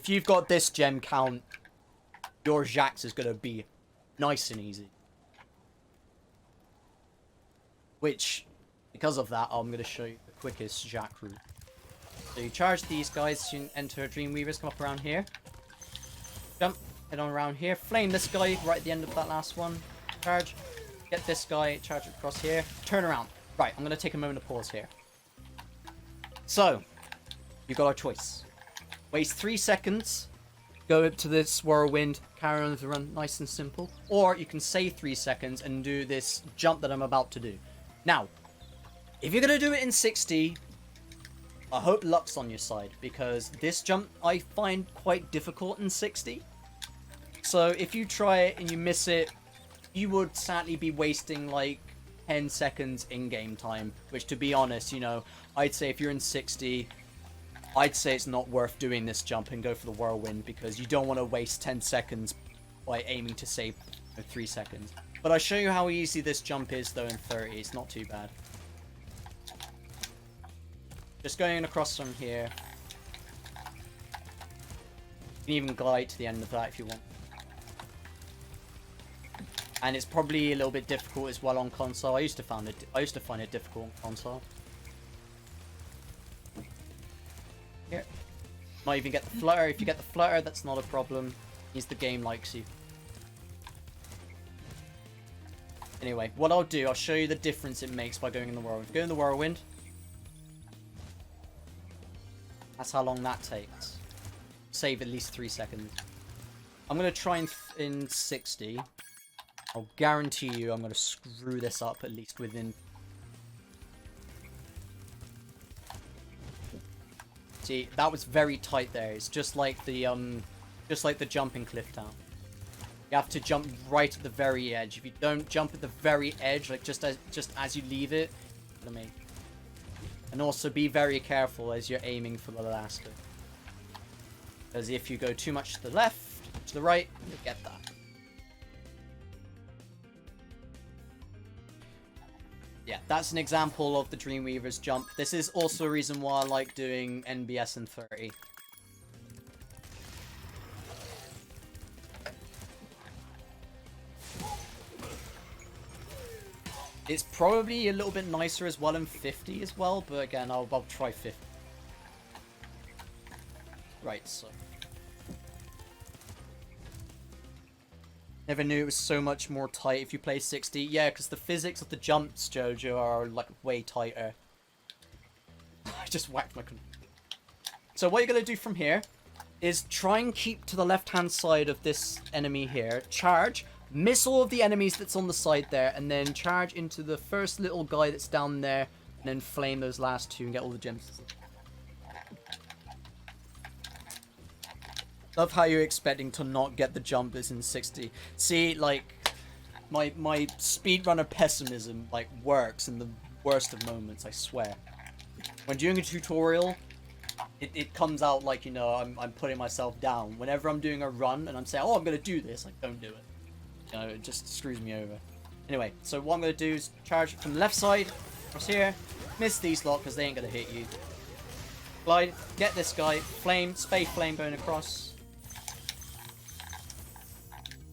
if you've got this gem count, your Jacques is going to be nice and easy. Which, because of that, I'm going to show you the quickest Jacques route. So you charge these guys, you enter Dreamweavers, come up around here. Jump, head on around here. Flame this guy right at the end of that last one. Charge. Get this guy, charge across here. Turn around. Right, I'm going to take a moment to pause here. So, you've got our choice. Waste 3 seconds. Go up to this whirlwind. Carry on the run nice and simple. Or you can save 3 seconds and do this jump that I'm about to do. Now, if you're going to do it in 60... I hope luck's on your side, because this jump I find quite difficult in 60. So if you try it and you miss it, you would sadly be wasting like 10 seconds in-game time, which, to be honest, you know, I'd say if you're in 60, I'd say it's not worth doing this jump and go for the whirlwind, because you don't want to waste 10 seconds by aiming to save 3 seconds. But I'll show you how easy this jump is though in 30. It's not too bad. Just going across from here. You can even glide to the end of that if you want. And it's probably a little bit difficult as well on console. I used to find it difficult on console. Here. Might even get the flutter. If you get the flutter, that's not a problem. Means the game likes you. Anyway, what I'll do, I'll show you the difference it makes by going in the whirlwind. Go in the whirlwind. That's how long that takes. Save at least 3 seconds. I'm going to try in 60. I'll guarantee you I'm going to screw this up at least within... See, that was very tight there. It's just like the jumping cliff town. You have to jump right at the very edge. If you don't jump at the very edge, like just as you leave it, I mean. And also be very careful as you're aiming for the last bit. Because if you go too much to the left, to the right, you'll get that. Yeah, that's an example of the Dreamweaver's jump. This is also a reason why I like doing NBS in 30. It's probably a little bit nicer as well in 50 as well, but again, I'll try 50. Right, so. Never knew it was so much more tight if you play 60. Yeah, because the physics of the jumps, Jojo, are like way tighter. I just whacked my... So what you're going to do from here is try and keep to the left-hand side of this enemy here. Charge. Miss all of the enemies that's on the side there, and then charge into the first little guy that's down there, and then flame those last two and get all the gems. Love how you're expecting to not get the jumpers in 60. See, like, my speedrunner pessimism, like, works in the worst of moments, I swear. When doing a tutorial, it comes out like, you know, I'm putting myself down. Whenever I'm doing a run and I'm saying, oh, I'm going to do this, like, don't do it. You know, it just screws me over. Anyway, so what I'm going to do is charge from the left side, across here, miss these lot because they ain't going to hit you. Glide, get this guy, flame, space flame going across.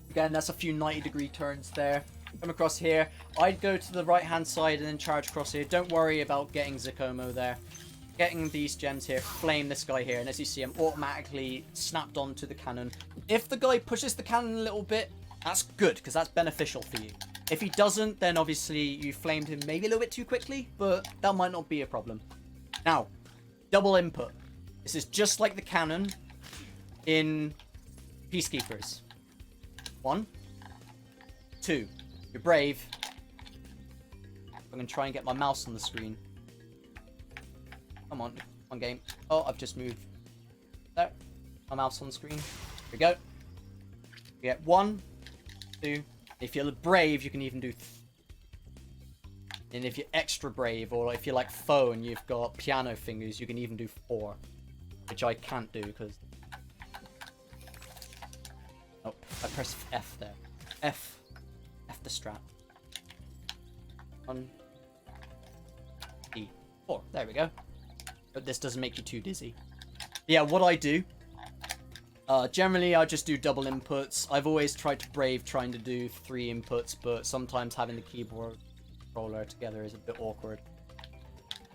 Again, that's a few 90-degree turns there. Come across here. I'd go to the right-hand side and then charge across here. Don't worry about getting Zikomo there. Getting these gems here, flame this guy here, and as you see, I'm automatically snapped onto the cannon. If the guy pushes the cannon a little bit, that's good, because that's beneficial for you. If he doesn't, then obviously you flamed him maybe a little bit too quickly, but that might not be a problem. Now, double input. This is just like the cannon in Peacekeepers. 1, 2. You're brave. I'm going to try and get my mouse on the screen. Come on game. Oh, I've just moved. There. My mouse on the screen. Here we go. You get 1, 2. If you're brave, you can even do... And if you're extra brave, or if you're like Foe and you've got piano fingers, you can even do 4. Which I can't do, because... Oh, I pressed F there. F the strat. 1, E, 4. There we go. But this doesn't make you too dizzy. Yeah, what I do Generally, I just do double inputs. I've always tried to brave trying to do 3 inputs, but sometimes having the keyboard controller together is a bit awkward.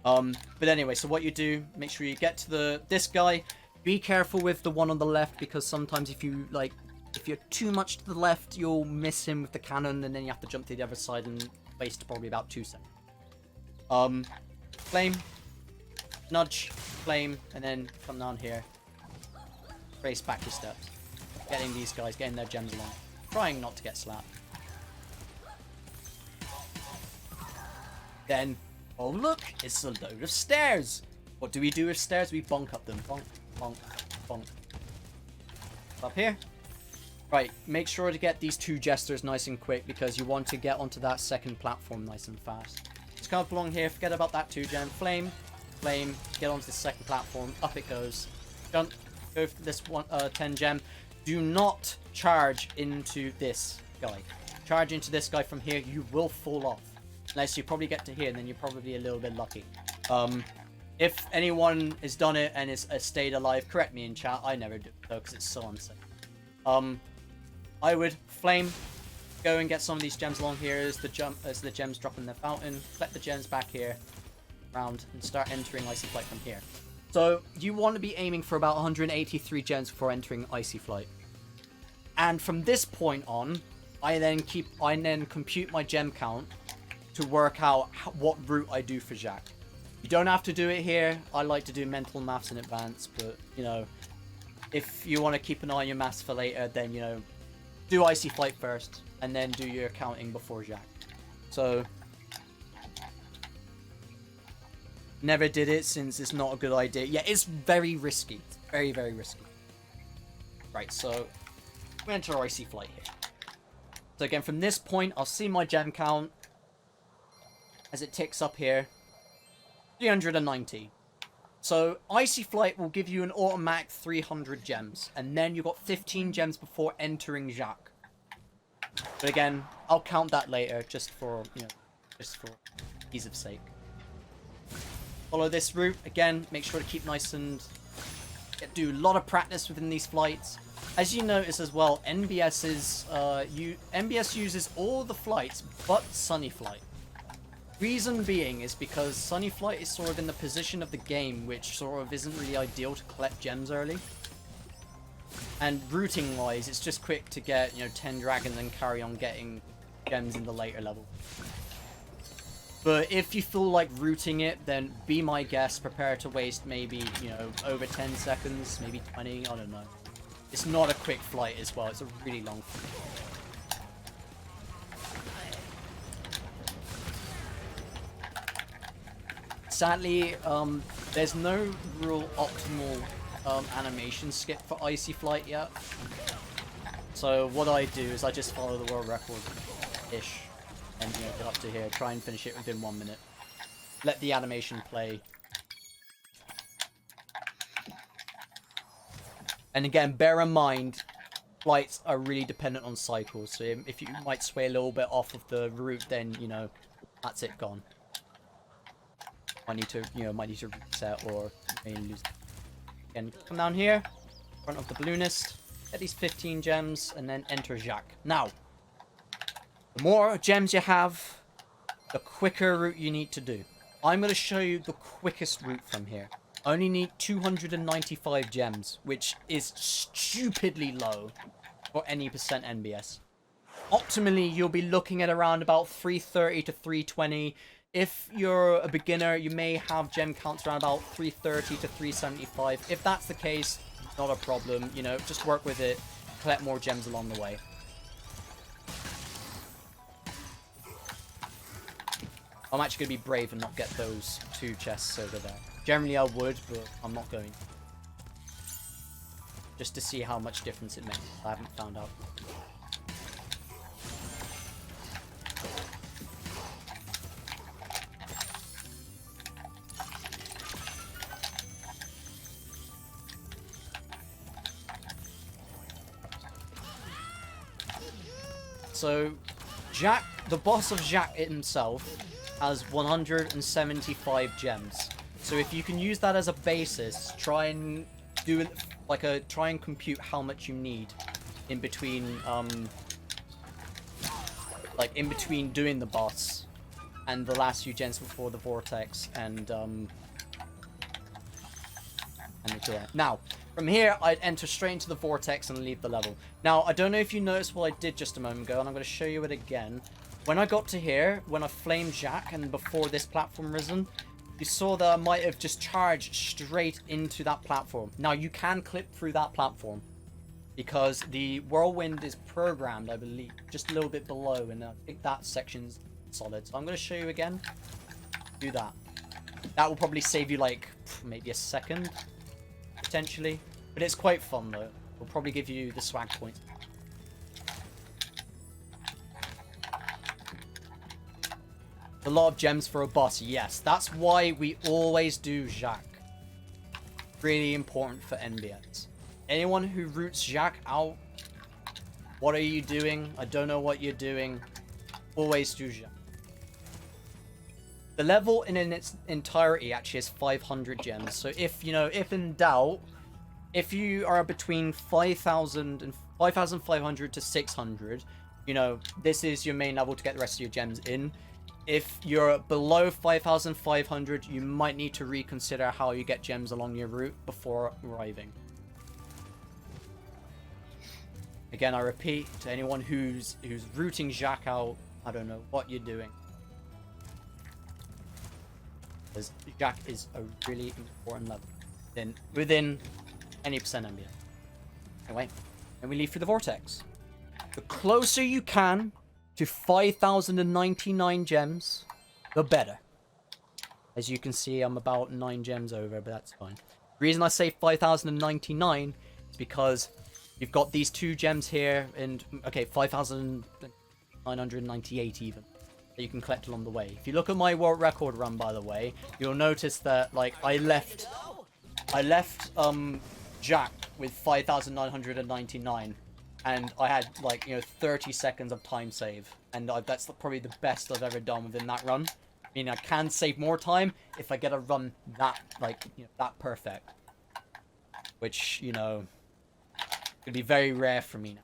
But anyway, so what you do, make sure you get to this guy. Be careful with the one on the left, because sometimes if you're too much to the left, you'll miss him with the cannon, and then you have to jump to the other side and waste probably about 2 seconds. Flame, nudge, flame, and then come down here. Race back your steps. Getting these guys, getting their gems along. Trying not to get slapped. Then, oh look, it's a load of stairs. What do we do with stairs? We bonk up them. Bonk, bonk, bonk. Up here. Right, make sure to get these 2 jesters nice and quick, because you want to get onto that second platform nice and fast. Just come up along here, forget about that 2 gem. Flame, flame, get onto the second platform. Up it goes. Jump. Go for this 10 gem. Do not charge into this guy. Charge into this guy from here, you will fall off. Unless you probably get to here, and then you're probably a little bit lucky. If anyone has done it and has stayed alive, correct me in chat. I never do, though, because it's so unsafe. I would flame, go and get some of these gems along here as the gems drop in the fountain. Collect the gems back here, around, and start entering Icy Flight from here. So you want to be aiming for about 183 gems before entering Icy Flight. And from this point on, I then compute my gem count to work out what route I do for Jacques. You don't have to do it here. I like to do mental maths in advance, but you know, if you want to keep an eye on your maths for later, then you know, do Icy Flight first and then do your counting before Jacques. So never did it since it's not a good idea. Yeah, it's very risky. It's very, very risky. Right, so we enter Icy Flight here. So again, from this point, I'll see my gem count as it ticks up here. 390. So Icy Flight will give you an automatic 300 gems, and then you've got 15 gems before entering Jacques. But again, I'll count that later, just for ease of sake. Follow this route. Again, make sure to keep nice and do a lot of practice within these flights. As you notice as well, NBS uses all the flights but Sunny Flight. Reason being is because Sunny Flight is sort of in the position of the game which sort of isn't really ideal to collect gems early. And routing wise, it's just quick to get, 10 dragons and carry on getting gems in the later level. But if you feel like routing it, then be my guest, prepare to waste maybe, over 10 seconds, maybe 20, I don't know. It's not a quick flight as well, it's a really long flight. Sadly, there's no real optimal animation skip for Icy Flight yet. So what I do is I just follow the world record-ish. And get up to here, try and finish it within 1 minute. Let the animation play. And again, bear in mind, flights are really dependent on cycles. So if you might sway a little bit off of the route, then that's it, gone. Might need to reset or may lose. Again, come down here, in front of the balloonist, get these 15 gems, and then enter Jacques. Now, the more gems you have, the quicker route you need to do. I'm going to show you the quickest route from here. I only need 295 gems, which is stupidly low for any percent NBS. Optimally, you'll be looking at around about 330 to 320. If you're a beginner, you may have gem counts around about 330 to 375. If that's the case, not a problem. Just work with it, collect more gems along the way. I'm actually going to be brave and not get those 2 chests over there. Generally I would, but I'm not going. Just to see how much difference it makes. I haven't found out. So, Jacques, the boss of Jacques himself, has 175 gems. So if you can use that as a basis, try and do like a try and compute how much you need in between like in between doing the boss and the last few gens before the vortex and the door. Now, from here, I'd enter straight into the vortex and leave the level. Now, I don't know if you noticed what I did just a moment ago, and I'm going to show you it again. When I got to here, when I flamed Jacques and before this platform risen, you saw that I might have just charged straight into that platform. Now, you can clip through that platform because the whirlwind is programmed, I believe, just a little bit below, and I think that section's solid. So I'm going to show you again. Do that. That will probably save you like maybe a second, potentially, but it's quite fun though. It'll probably give you the swag points. A lot of gems for a boss, yes. That's why we always do Jacques. Really important for NBS. Anyone who roots Jacques out, what are you doing? I don't know what you're doing. Always do Jacques. The level in its entirety actually is 500 gems. So if, you know, if in doubt, if you are between 5,000 and 5,500 to 600, you know, this is your main level to get the rest of your gems in. If you're below 5,500, you might need to reconsider how you get gems along your route before arriving. Again, I repeat, to anyone who's rooting Jacques out, I don't know what you're doing. Because Jacques is a really important level within any percent NBS. Anyway, and we leave through the vortex. The closer you can to 5,099 gems, the better. As you can see, I'm about 9 gems over, but that's fine. The reason I say 5,099 is because you've got these 2 gems here, and okay, 5,998 even, that you can collect along the way. If you look at my world record run, by the way, you'll notice that like I left Jacques with 5,999. And I had, like, you know, 30 seconds of time save. And that's probably the best I've ever done within that run. I mean, I can save more time if I get a run that, like, you know, that perfect. Which, you know, could be very rare for me now.